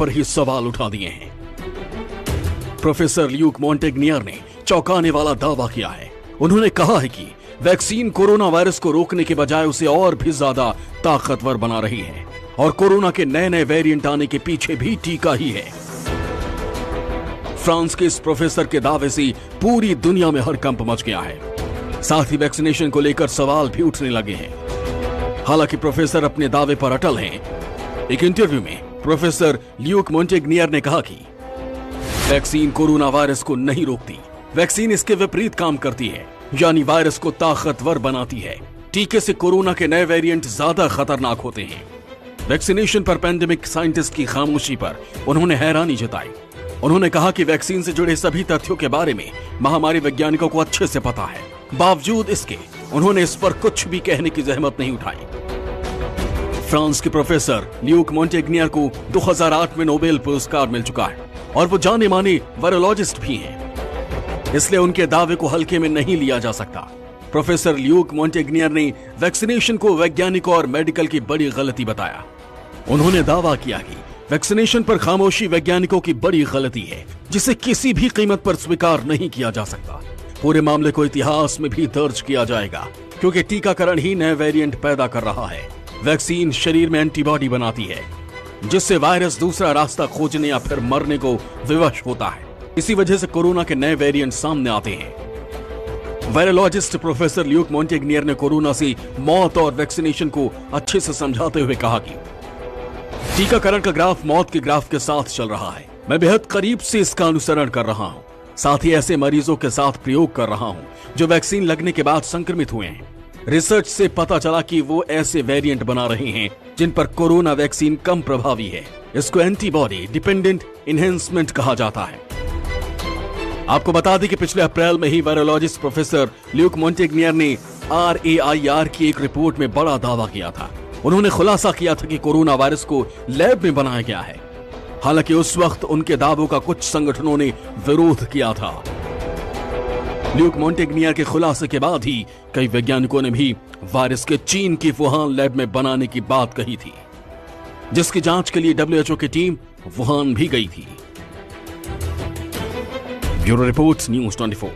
पर ही सवाल उठा दिए हैं। प्रोफेसर ल्यूक मोंटेग्नियर ने चौंकाने वाला दावा किया है। उन्होंने कहा है कि वैक्सीन कोरोना वायरस को रोकने के बजाय उसे और भी ज्यादा ताकतवर बना रही है और कोरोना के नए नए वेरिएंट आने के पीछे भी टीका ही है। फ्रांस के इस प्रोफेसर के दावे से पूरी दुनिया में हड़कंप मच गया है। साथ ही वैक्सीनेशन को लेकर सवाल भी उठने लगे हैं। हालांकि प्रोफेसर अपने दावे पर अटल हैं। एक इंटरव्यू में प्रोफेसर ल्यूक मोंटेग्नियर ने कहा कि वैक्सीन कोरोना वायरस को नहीं रोकती, वैक्सीन इसके विपरीत काम करती है, यानी वायरस को ताकतवर बनाती है। टीके से कोरोना के नए वेरिएंट ज्यादा खतरनाक होते हैं। वैक्सीनेशन पर पैंडेमिक साइंटिस्ट की खामोशी पर उन्होंने हैरानी जताई। उन्होंने कहा कि वैक्सीन से जुड़े सभी तथ्यों के बारे में महामारी वैज्ञानिकों को अच्छे से पता है। बावजूद इसके उन्होंने इस पर कुछ भी कहने की जहमत नहीं उठाई। फ्रांस के प्रोफेसर ल्यूक मोंटेग्नियर को 2008 में नोबेल पुरस्कार मिल चुका है और वो जाने माने वायरोलॉजिस्ट भी हैं। इसलिए उनके दावे को हल्के में नहीं लिया जा सकता। प्रोफेसर ल्यूक मोंटेग्नियर ने वैक्सीनेशन को वैज्ञानिकों और मेडिकल की बड़ी गलती बताया। उन्होंने दावा किया कि वैक्सीनेशन पर खामोशी वैज्ञानिकों की बड़ी गलती है, जिसे किसी भी कीमत पर स्वीकार नहीं किया जा सकता। पूरे मामले को इतिहास में भी दर्ज किया जाएगा, क्योंकि टीकाकरण ही नए वेरिएंट पैदा कर रहा है। वैक्सीन शरीर में एंटीबॉडी बनाती है, जिससे वायरस दूसरा रास्ता खोजने या फिर मरने को विवश होता है। इसी वजह से कोरोना के नए वेरिएंट सामने आते हैं। वायरोलॉजिस्ट प्रोफेसर ल्यूक मोंटेग्नियर ने कोरोना से मौत और वैक्सीनेशन को अच्छे से समझाते हुए कहा कि टीकाकरण का ग्राफ मौत के ग्राफ के साथ चल रहा है। मैं बेहद करीब से इसका अनुसरण कर रहा हूं। साथ ही ऐसे मरीजों के साथ प्रयोग कर रहा हूं जो वैक्सीन लगने के बाद संक्रमित हुए हैं। रिसर्च से पता चला कि वो ऐसे वेरिएंट बना रहे हैं जिन पर कोरोना वैक्सीन कम प्रभावी है। इसको एंटीबॉडी डिपेंडेंट इनहेंसमेंट कहा जाता है। आपको बता दें कि पिछले अप्रैल में ही वायरोलॉजिस्ट प्रोफेसर ल्यूक मोंटेग्नियर ने RAIR की एक रिपोर्ट में बड़ा दावा किया था। उन्होंने खुलासा किया था कि कोरोना वायरस को लैब में बनाया गया है। हालांकि उस वक्त उनके दावों का कुछ संगठनों ने विरोध किया था। ल्यूक मोंटेग्नियर के खुलासे के बाद ही कई वैज्ञानिकों ने भी वायरस के चीन की वुहान लैब में बनाने की बात कही थी, जिसकी जांच के लिए WHO की टीम वुहान भी गई थी। Bureau report, news 24।